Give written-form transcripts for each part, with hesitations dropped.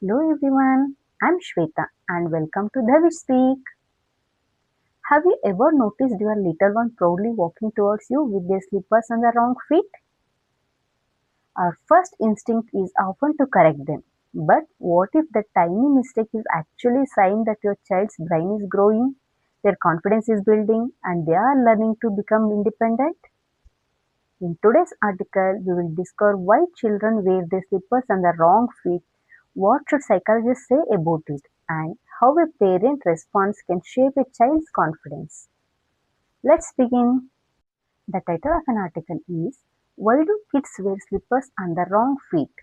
Hello everyone, I'm Shweta and welcome to Dhavish Speak. Have you ever noticed your little one proudly walking towards you with their slippers on the wrong feet? Our first instinct is often to correct them. But what if the tiny mistake is actually a sign that your child's brain is growing, their confidence is building, and they are learning to become independent? In today's article, we will discover why children wear their slippers on the wrong feet, what should psychologists say about it, and how a parent response can shape a child's confidence. Let's begin. The title of an article is Why Do Kids Wear Slippers on the Wrong Feet?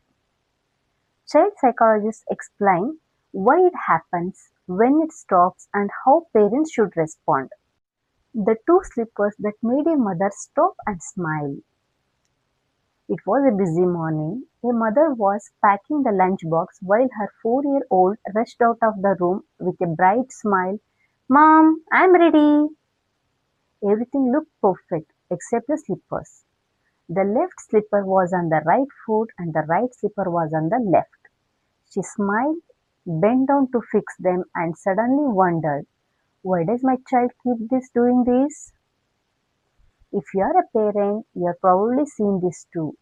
Child psychologists explain why it happens, when it stops, and how parents should respond. The two slippers that made a mother stop and smile. It was a busy morning. A mother was packing the lunchbox while her 4-year-old rushed out of the room with a bright smile. Mom, I'm ready. Everything looked perfect except the slippers. The left slipper was on the right foot and the right slipper was on the left. She smiled, bent down to fix them, and suddenly wondered, why does my child keep doing this? If you are a parent, you have probably seen this too.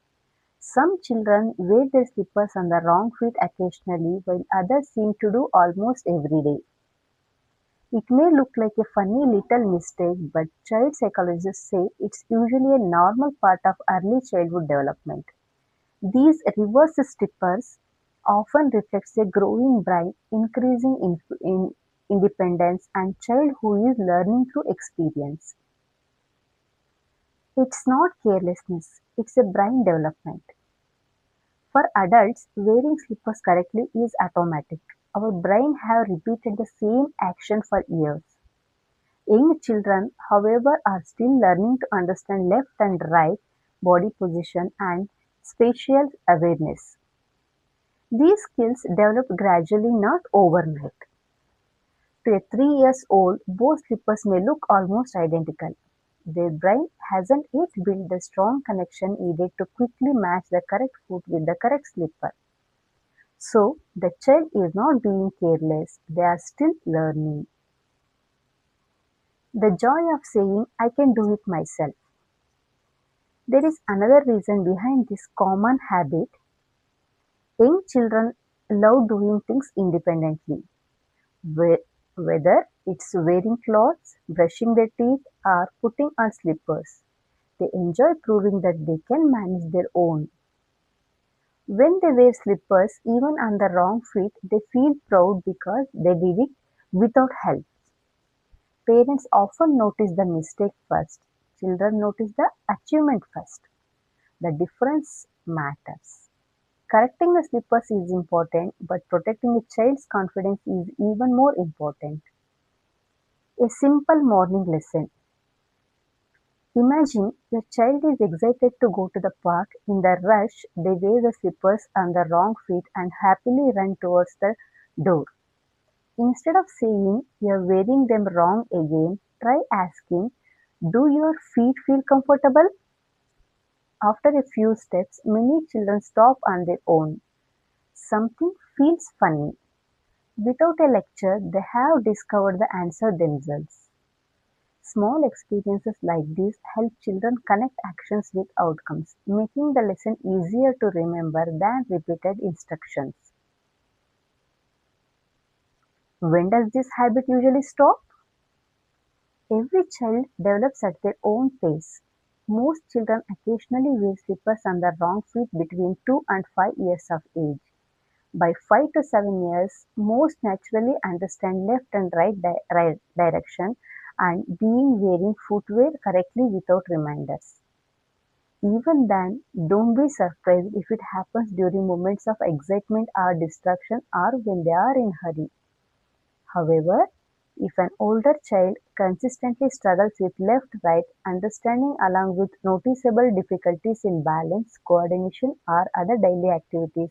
Some children wear their slippers on the wrong feet occasionally, while others seem to do almost every day. It may look like a funny little mistake, but child psychologists say it's usually a normal part of early childhood development. These reverse slippers often reflects a growing brain, increasing independence, and child who is learning through experience. It's not carelessness; it's a brain development. For adults, wearing slippers correctly is automatic. Our brain have repeated the same action for years. Young children, however, are still learning to understand left and right, body position, and spatial awareness. These skills develop gradually, not overnight. To a 3 years old, both slippers may look almost identical. Their brain hasn't yet built the strong connection needed to quickly match the correct foot with the correct slipper. So, the child is not being careless, they are still learning. The joy of saying, I can do it myself. There is another reason behind this common habit. Young children love doing things independently, whether it's wearing clothes, brushing their teeth, or putting on slippers. They enjoy proving that they can manage their own. When they wear slippers, even on the wrong feet, they feel proud because they did it without help. Parents often notice the mistake first, children notice the achievement first. The difference matters. Correcting the slippers is important, but protecting a child's confidence is even more important. A simple morning lesson. Imagine your child is excited to go to the park. In the rush, they wear the slippers on the wrong feet and happily run towards the door. Instead of saying you're wearing them wrong again, try asking, do your feet feel comfortable? After a few steps, many children stop on their own. Something feels funny. Without a lecture, they have discovered the answer themselves. Small experiences like this help children connect actions with outcomes, making the lesson easier to remember than repeated instructions. When does this habit usually stop? Every child develops at their own pace. Most children occasionally wear slippers on the wrong feet between 2 and 5 years of age. By 5 to 7 years, most naturally understand left and right direction and being wearing footwear correctly without reminders. Even then, don't be surprised if it happens during moments of excitement or distraction or when they are in hurry. However, if an older child consistently struggles with left-right understanding along with noticeable difficulties in balance, coordination, or other daily activities,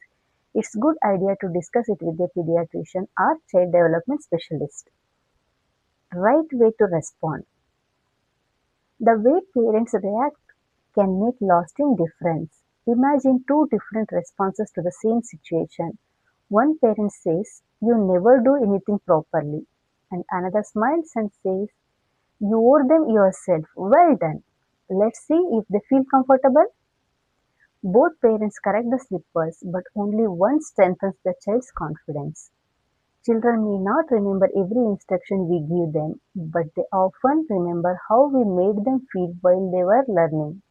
it's a good idea to discuss it with a pediatrician or child development specialist. Right way to respond. The way parents react can make lasting difference. Imagine two different responses to the same situation. One parent says, "You never do anything properly," and another smiles and says, "You wore them yourself. Well done." Let's see if they feel comfortable. Both parents correct the slippers, but only one strengthens the child's confidence. Children may not remember every instruction we give them, but they often remember how we made them feel while they were learning.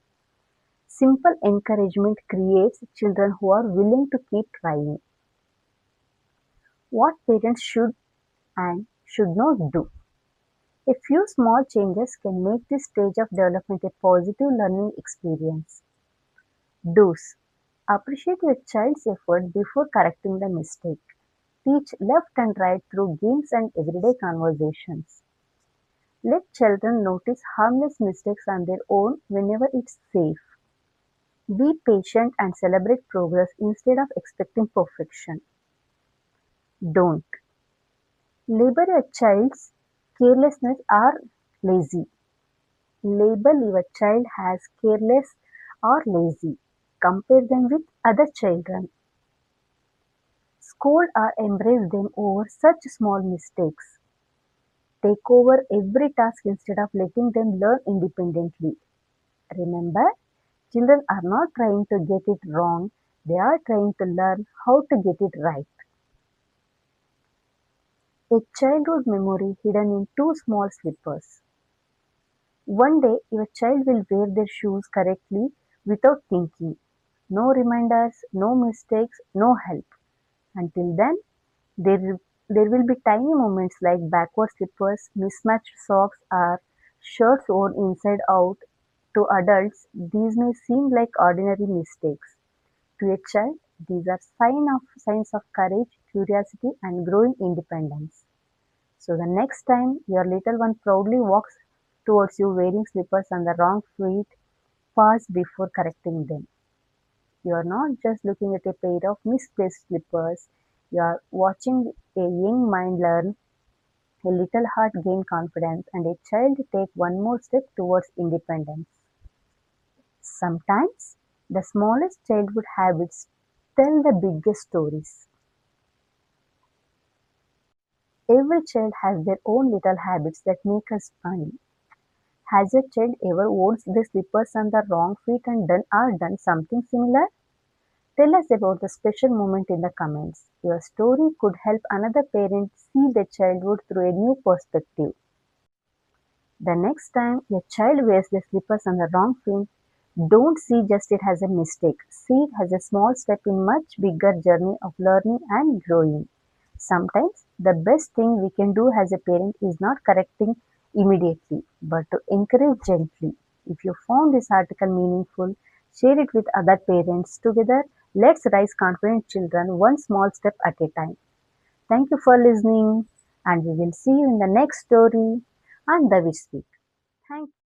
Simple encouragement creates children who are willing to keep trying. What parents should and should not do. A few small changes can make this stage of development a positive learning experience. Do's. Appreciate your child's effort before correcting the mistake. Teach left and right through games and everyday conversations. Let children notice harmless mistakes on their own whenever it's safe. Be patient and celebrate progress instead of expecting perfection. Don't label your child's carelessness or lazy. Label your child as careless or lazy. Compare them with other children. Scold or embrace them over such small mistakes. Take over every task instead of letting them learn independently. Remember, children are not trying to get it wrong, they are trying to learn how to get it right. A childhood memory hidden in two small slippers. One day, your child will wear their shoes correctly without thinking. No reminders, no mistakes, no help. Until then, there will be tiny moments like backward slippers, mismatched socks, or shirts worn inside out. To adults, these may seem like ordinary mistakes. To a child, these are signs of courage, curiosity, and growing independence. So the next time your little one proudly walks towards you wearing slippers on the wrong feet, pause before correcting them. You are not just looking at a pair of misplaced slippers, you are watching a young mind learn, a little heart gain confidence, and a child take one more step towards independence. Sometimes the smallest childhood habits tell the biggest stories. Every child has their own little habits that make us smile. Has your child ever worn the slippers on the wrong feet and done something similar? Tell us about the special moment in the comments. Your story could help another parent see their childhood through a new perspective. The next time your child wears their slippers on the wrong feet, don't see just it as a mistake. See it as a small step in much bigger journey of learning and growing. Sometimes the best thing we can do as a parent is not correcting immediately, but to encourage gently. If you found this article meaningful, share it with other parents. Together, let's raise confident children one small step at a time. Thank you for listening, and we will see you in the next story on Dhavish Speak. Thank you.